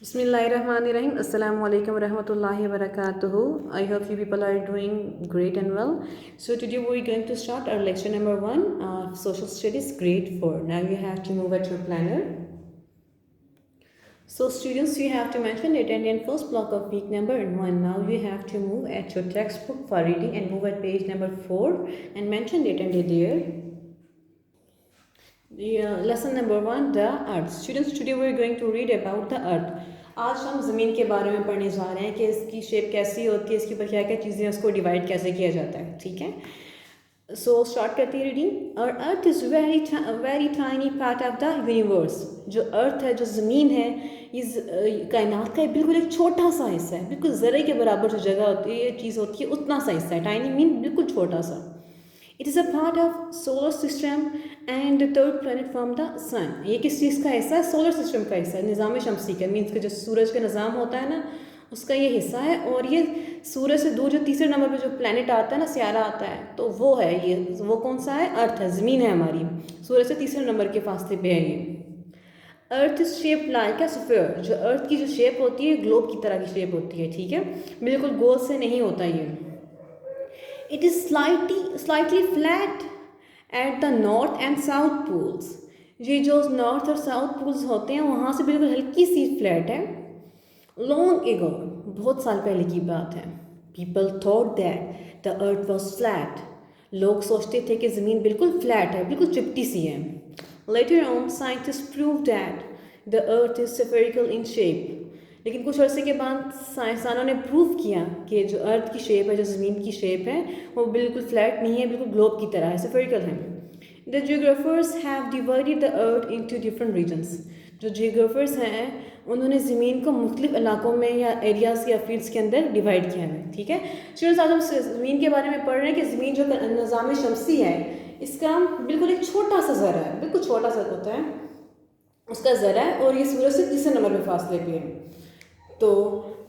Bismillahirrahmanirrahim. Assalamu alaikum warahmatullahi wabarakatuh. I hope you people are doing great and well. So today we're going to start our lecture number 1, Social Studies Grade 4. Now you have to move at your planner. So students, you have to mention the attendance first block of week number 1. Now you have to move at your textbook for reading and move at page number 4 and mention the attendance there. Lesson number 1, the earth. Students, today we are going to read about the earth. आज हम ज़मीन के बारे में पढ़ने जा रहे हैं कि इसकी शेप कैसी होती है, इसके ऊपर क्या क्या चीज़ें, उसको डिवाइड कैसे किया जाता है. ठीक है, सो स्टार्ट करते हैं रीडिंग. और earth is very tiny part of the universe. जो अर्थ है, जो ज़मीन है, ये कायनात का बिल्कुल एक छोटा सा हिस्सा है. बिल्कुल ज़रे के बराबर जो जगह होती है, चीज़ होती है, उतना सा हिस्सा है. टाइनी मीन बिल्कुल छोटा सा. It is a part of solar system and third planet from the sun. ये किस चीज़ का हिस्सा है? सोलर सिस्टम का हिस्सा है, निज़ाम शमसी का. मीन्स का जो सूरज का निज़ाम होता है ना, उसका ये हिस्सा है. और ये सूरज से दूर जो तीसरे नंबर पे जो प्लानट आता है ना, सियारा आता है, तो वो है ये. वो कौन सा है? अर्थ है, ज़मीन है हमारी. सूरज से तीसरे नंबर के फासले पे है ये. Earth is shape like a sphere. जो अर्थ की जो शेप होती है, ग्लोब की तरह की शेप होती है. ठीक है, बिल्कुल गोल से नहीं होता ये. It is slightly flat at the north and south poles. ये जो नॉर्थ और साउथ पोल्स होते हैं, वहाँ से बिल्कुल हल्की सी फ्लैट है. लॉन्ग एगो, बहुत साल पहले की बात है, people thought that the earth was flat. लोग सोचते थे कि ज़मीन बिल्कुल फ्लैट है, बिल्कुल चिपटी सी है. Later on scientist prove that the earth is spherical in shape. लेकिन कुछ अर्से के बाद साइंसदानों ने प्रूव किया कि जो अर्थ की शेप है, जो ज़मीन की शेप है, वो बिल्कुल फ्लैट नहीं है, बिल्कुल ग्लोब की तरह है, स्फेरिकल है. The geographers have divided the earth into different regions. जो जियोग्राफर्स हैं, उन्होंने ज़मीन को मुख्तलिफ इलाकों में या एरियाज़ या फील्ड्स के अंदर डिवाइड किया है. ठीक है स्टूडेंट्स, आज हम ज़मीन के बारे में पढ़ रहे हैं कि ज़मीन जो निज़ाम शमसी है, इसका बिल्कुल एक छोटा सा ज़रा है, बिल्कुल छोटा सा होता है उसका ज़रा है, और ये सूरज से तीसरे नंबर पर फासले पे है. तो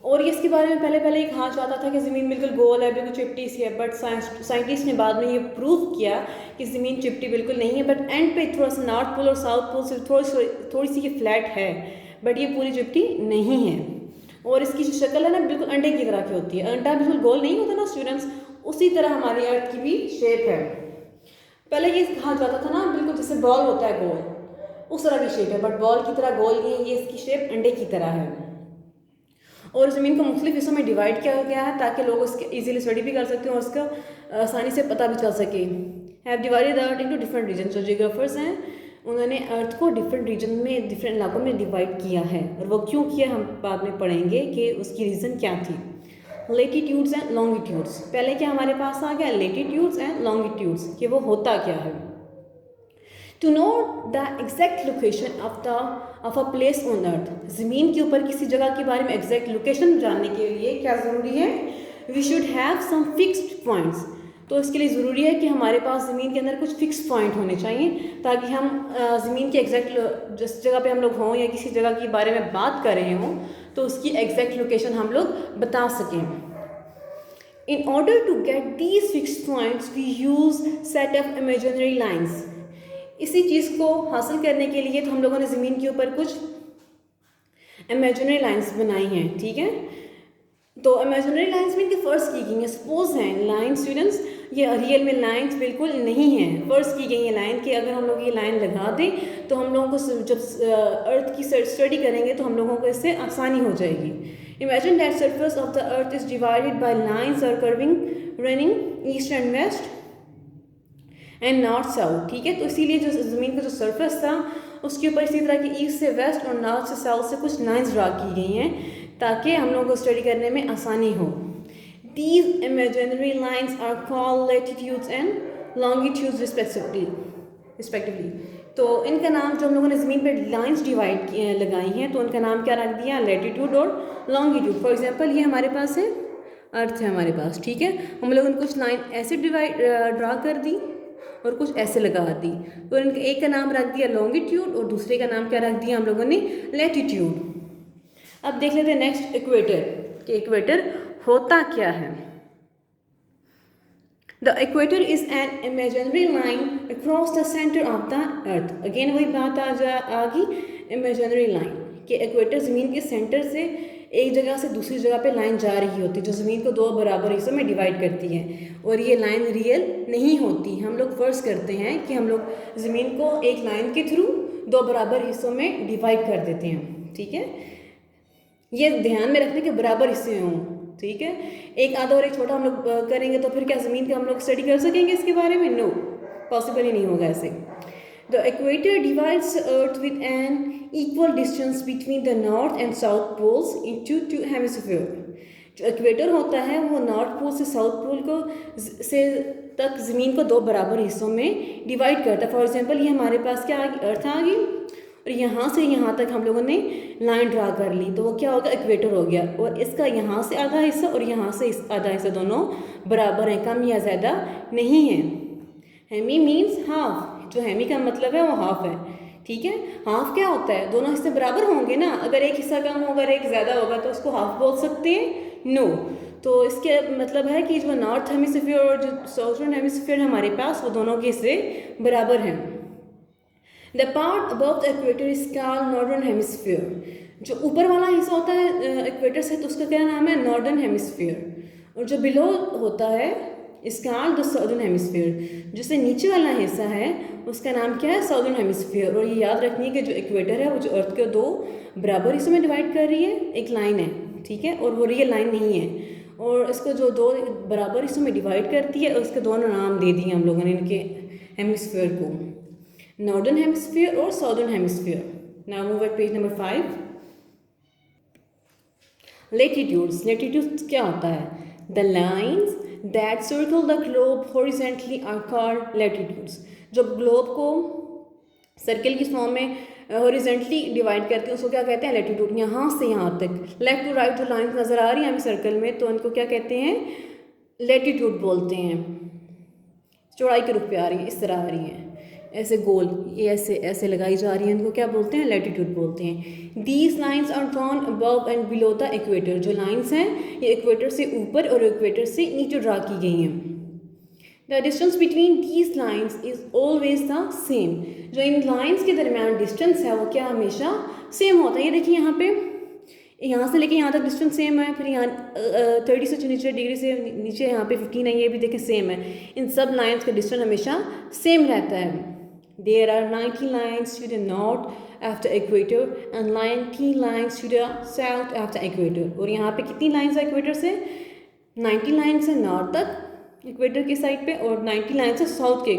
और ये इसके बारे में पहले ये कहा जाता था कि ज़मीन बिल्कुल गोल है, बिल्कुल चिपटी सी है. बट साइंटिस्ट ने बाद में ये प्रूव किया कि ज़मीन चिपटी बिल्कुल नहीं है. बट एंड पे थोड़ा सा नॉर्थ पोल और साउथ पोल से थोड़ी सी ये फ्लैट है, बट ये पूरी चिपटी नहीं है. और इसकी जो शक्ल है ना, बिल्कुल अंडे की तरह की होती है. अंडा बिल्कुल गोल नहीं होता ना स्टूडेंट्स, उसी तरह हमारी अर्थ की भी शेप है. पहले ये कहा जाता था ना, बिल्कुल जैसे बॉल होता है गोल, उस तरह की शेप है. बट बॉल की तरह गोल नहीं है, ये इसकी शेप अंडे की तरह है. और ज़मीन को मुख्तलिफ हिस्सों में डिवाइड किया गया है ताकि लोग उसके ईजिली स्टडी भी कर सकते हैं और उसका आसानी से पता भी चल सके. Have divided the earth into different region. जो जियोग्राफर्स हैं, उन्होंने अर्थ को डिफरेंट रीजन में, डिफरेंट इलाकों में डिवाइड किया है. और वो क्यों किया, हम बाद में पढ़ेंगे कि उसकी रीज़न क्या थी. Latitudes and longitudes. पहले क्या हमारे पास आ गया, लेटीट्यूड्स एंड लॉन्गिट्यूड्स, कि वो होता क्या है. To know the exact location of a place on earth. ज़मीन के ऊपर किसी जगह के बारे में एग्जैक्ट लोकेशन जानने के लिए क्या ज़रूरी है, we should have some fixed points. तो इसके लिए ज़रूरी है कि हमारे पास ज़मीन के अंदर कुछ फिक्स पॉइंट होने चाहिए, ताकि हम ज़मीन के एग्जैक्ट जिस जगह पे हम लोग हों या किसी जगह के बारे में बात कर रहे हों, तो उसकी एग्जैक्ट लोकेशन हम लोग बता सकें. In order to get these fix points we use set of imaginary lines. इसी चीज़ को हासिल करने के लिए तो हम लोगों ने ज़मीन के ऊपर कुछ इमेजिनरी लाइंस बनाई हैं. ठीक है, तो इमेजिनरी लाइंस में फ़र्ज की गई हैं, सपोज हैं लाइन. स्टूडेंट्स, ये रियल में लाइंस बिल्कुल नहीं हैं, फ़र्ज की गई हैं लाइन कि अगर हम लोग ये लाइन लगा दें तो हम लोगों को जब अर्थ की स्टडी करेंगे तो हम लोगों को इससे आसानी हो जाएगी. Imagine that surface of the earth is divided by lines और curving running east and west and north south. ठीक है, तो इसीलिए जो ज़मीन का जो सरफेस था, उसके ऊपर इसी तरह की ईस्ट से वेस्ट और नॉर्थ से साउथ से कुछ लाइंस ड्रा की गई हैं ताकि हम लोगों को स्टडी करने में आसानी हो. These imaginary lines are called latitudes and longitudes respectively. तो इनका नाम, जो हम लोगों ने ज़मीन पर लाइंस डिवाइड लगाई हैं, तो उनका नाम क्या रख दिया, लैटिट्यूड और लॉन्गिट्यूड. फॉर एग्जाम्पल, ये हमारे पास है, अर्थ है हमारे पास. ठीक है, हम लोगों ने कुछ लाइन ऐसे ड्रा कर दी और कुछ ऐसे लगा दी, तो इनका एक का नाम रख दिया लॉन्गिट्यूड और दूसरे का नाम क्या रख दिया हम लोगों ने, लैटिट्यूड. अब देख लेते हैं नेक्स्ट, इक्वेटर, कि इक्वेटर होता क्या है. The equator is an imaginary line across the centre of the earth. Again वही बात आ गई, इमेजिनरी लाइन. कि इक्वेटर ज़मीन के सेंटर से एक जगह से दूसरी जगह पे लाइन जा रही होती है जो ज़मीन को दो बराबर हिस्सों में डिवाइड करती है, और ये लाइन रियल नहीं होती। हम लोग फ़र्ज़ करते हैं कि हम लोग ज़मीन को एक लाइन के थ्रू दो बराबर हिस्सों में डिवाइड कर देते हैं, ठीक है। ये ध्यान में रखने के बराबर हिस्से हों, ठीक है। एक आधा और एक छोटा हम लोग करेंगे तो फिर क्या ज़मीन का हम लोग स्टडी कर सकेंगे इसके बारे में? नो, पॉसिबल ही नहीं होगा ऐसे। The equator divides earth with an equal distance between the north and south poles into two hemisphere. जो इक्वेटर होता है वो नॉर्थ पोल से साउथ पोल को से तक ज़मीन को दो बराबर हिस्सों में डिवाइड करता है। फॉर एग्जांपल ये हमारे पास क्या आ गई, अर्थ आ गई, और यहाँ से यहाँ तक हम लोगों ने लाइन ड्रा कर ली, तो वो क्या होगा, इक्वेटर हो गया। और इसका यहाँ से आधा हिस्सा और यहाँ से आधा हिस्सा दोनों बराबर हैं, कम या ज़्यादा नहीं है। हेमी मीन्स हाफ, जो हेमी का मतलब है वो हाफ है, ठीक है। हाफ क्या होता है, दोनों हिस्से बराबर होंगे ना, अगर एक हिस्सा कम होगा और एक ज़्यादा होगा तो उसको हाफ बोल सकते हैं? नो। तो इसके मतलब है कि जो नॉर्थ हेमिस्फीयर और जो साउथर्न हेमिस्फीयर हमारे पास, वो दोनों के हिस्से बराबर हैं। The part above the equator is called northern hemisphere. जो ऊपर वाला हिस्सा होता है इक्वेटर से, तो उसका क्या नाम है, नॉर्दर्न हेमिस्फीयर। और जो बिलो होता है is called the southern hemisphere. जिससे नीचे वाला हिस्सा है उसका नाम क्या है, साउदर्न हेमिस्फीयर। और ये याद रखनी है कि जो इक्वेटर है वो जो अर्थ के दो बराबर हिस्सों में डिवाइड कर रही है, एक लाइन है, ठीक है, और वो रियल लाइन नहीं है। और इसको जो दो बराबर हिस्सों में डिवाइड करती है, उसके दोनों नाम दे दिए हम लोगों ने इनके हेमिस्फीयर को, नॉर्दर्न हेमिस्फीयर और southern hemisphere. Now move at page number 5। Latitudes. Latitudes क्या होता है, the lines that circle the globe horizontally are called latitudes. जो ग्लोब को सर्कल की फॉर्म में हॉरिजेंटली डिवाइड करते हैं उसको क्या कहते हैं, लेटिट्यूड। यहाँ से यहाँ तक लेफ्ट टू राइट जो लाइन्स नज़र आ रही हैं हमें सर्कल में, तो उनको क्या कहते हैं, लेटिट्यूड बोलते हैं। चौड़ाई के रूप पे आ रही है, इस तरह आ रही हैं, ऐसे गोल, ये ऐसे ऐसे लगाई जा रही हैं, इनको क्या बोलते हैं, लेटिट्यूड बोलते हैं। These lines are drawn above and below the equator. जो लाइन्स हैं ये इक्वेटर से ऊपर और इक्वेटर से नीचे ड्रा की गई हैं। The distance between these lines is always the same. जो इन लाइन्स के दरमियान डिस्टेंस है वो क्या हमेशा सेम होता है। ये देखिए यहाँ पे, यहाँ से लेके यहाँ तक डिस्टेंस सेम है, फिर यहाँ 30 से नीचे डिग्री से नीचे यहाँ पे 15 है, ये भी देखें सेम है। इन सब लाइन्स का डिस्टेंस हमेशा सेम रहता है। There are 90 lines to the north of the equator and 90 lines to the south of the equator। और यहाँ पे कितनी लाइन्स है इक्वेटर से, 90 लाइन्स है नॉर्थ तक इक्वेटर की साइड पे और 90 लाइन्स है साउथ के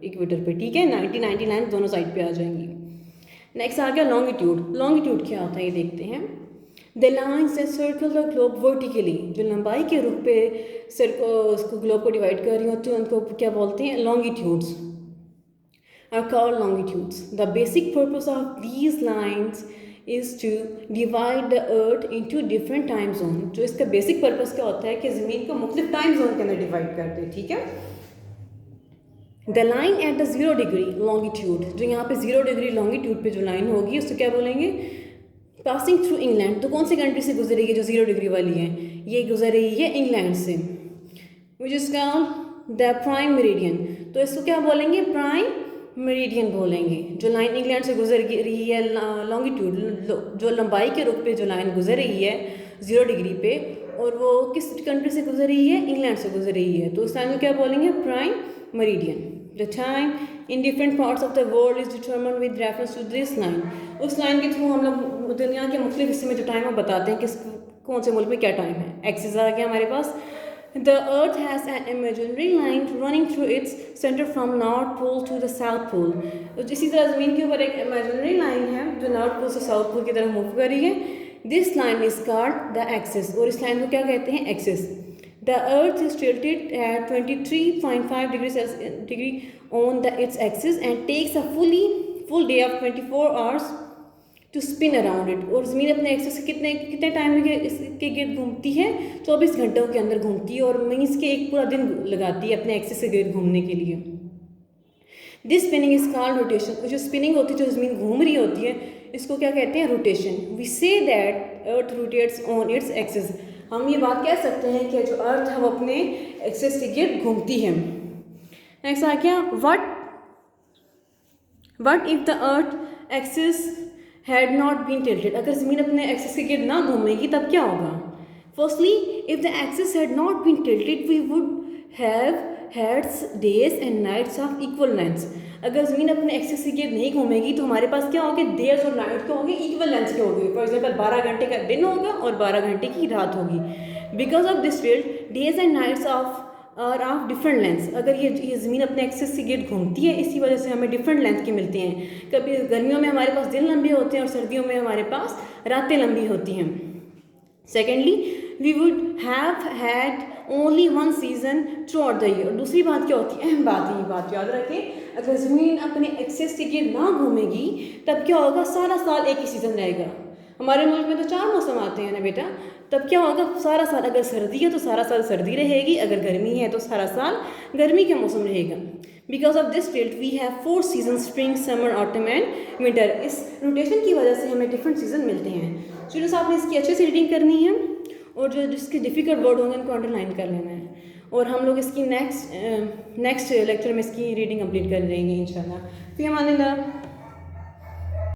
इक्वेटर पे, ठीक है। 90 लाइन्स दोनों साइड पे आ जाएंगी। नेक्स्ट आ गया लॉन्गिट्यूड। लॉन्गिट्यूड क्या होता है ये देखते हैं। The lines that circle the globe vertically. जो लंबाई के रूप पे उसको ग्लोब को डिवाइड कर रही होती है उनको क्या बोलते हैं, longitudes are called longitudes. The basic purpose of these lines is to divide the earth into different time zone। जो इसका बेसिक पर्पस क्या होता है कि ज़मीन को मुख्तलिफ टाइम जोन के अंदर डिवाइड कर दे, ठीक है। The line at the 0 degree longitude. जो यहाँ पे 0 डिग्री लॉन्गिट्यूड पे जो लाइन होगी उसको क्या बोलेंगे, पासिंग थ्रू इंग्लैंड। तो कौन सी कंट्री से गुजरेगी जो 0 डिग्री वाली है, ये गुजर रही है इंग्लैंड से, which is called the prime meridian. तो इसको क्या बोलेंगे, प्राइम मेरिडियन बोलेंगे। जो लाइन इंग्लैंड से गुजर रही है लॉन्गिट्यूड, जो लंबाई के रूप पे जो लाइन गुजर रही है 0 डिग्री पे, और वो किस कंट्री से गुजर रही है, इंग्लैंड से गुजर रही है, तो उस लाइन को क्या बोलेंगे, prime meridian. The time in different parts of the world is determined with reference to this line. उस लाइन के थ्रू हम लोग दुनिया के मुख्तलिफ हिस्से में जो टाइम है बताते हैं किस कौन से मुल्क में क्या टाइम है। एक्सिस आ गया हमारे पास। The Earth has an imaginary line running through its center from North Pole to the South Pole। तो इसी तरह ज़मीन के ऊपर एक imaginary line है जो नॉर्थ पोल से साउथ पोल की तरफ मूव कर रही है। This line is called the axis। और इस लाइन को क्या कहते हैं, axis. The Earth is tilted at 23.5 degree on its axis and takes a full day of 24 hours to spin around it. और ज़मीन अपने एक्सिस कितने टाइम के इसके गिर्द घूमती है, 24 घंटों के अंदर घूमती है, और मीन्स के एक पूरा दिन लगाती है अपने एक्सिस के गिर्द घूमने के लिए। This spinning is called rotation. जो स्पिनिंग होती है, जो ज़मीन घूम रही होती है, इसको क्या कहते हैं, rotation. We say that earth rotates on its axis. हम ये बात कह सकते हैं कि जो अर्थ है वो अपने एक्सिस के गिर्द घूमती है। नेक्स्ट आ गया, what if the earth axis had not been tilted, अगर ज़मीन अपने एक्सिस के गिर्द ना घूमेगी तब क्या होगा? Firstly, if the axis had not been tilted we would have had days and nights of equal lengths. अगर ज़मीन अपने एक्सिस के गिर्द नहीं घूमेगी तो हमारे पास क्या होंगे? डेज और नाइट क्या होंगे? इक्वल लेंथ के होंगे। फॉर एग्जाम्पल 12 घंटे का दिन होगा और 12 घंटे की रात होगी। Because of this tilt days and nights are of different lengths, अगर ये ज़मीन अपने एक्सिस से गिर्द घूमती है इसी वजह से हमें डिफरेंट लेंथ के मिलते हैं। कभी गर्मियों में हमारे पास दिन लंबे होते हैं और सर्दियों में हमारे पास रातें लंबी होती हैं। Secondly, we would have had only one season throughout the year. दूसरी बात क्या होती है? अहम बात है, ये बात याद रखें, अगर ज़मीन अपने एक्सिस से गिर्द ना घूमेगी तब क्या होगा? सारा साल एक ही सीज़न रहेगा। हमारे मुल्क में तो 4 मौसम आते हैं ना बेटा, तब क्या होगा? सारा साल, अगर सर्दी है तो सारा साल सर्दी रहेगी, अगर गर्मी है तो सारा साल गर्मी का मौसम रहेगा। Because of this tilt we have 4 season, spring, summer, autumn and winter. इस रोटेशन की वजह से हमें डिफरेंट सीजन मिलते हैं। स्टूडेंट्स, आपने इसकी अच्छे से रीडिंग करनी है और जो जिसके डिफ़िकल्ट वर्ड होंगे उनको अंडरलाइन कर लेना है, और हम लोग इसकी नेक्स्ट लेक्चर में इसकी रीडिंग कंप्लीट कर देंगे इंशाल्लाह। फिर हमारे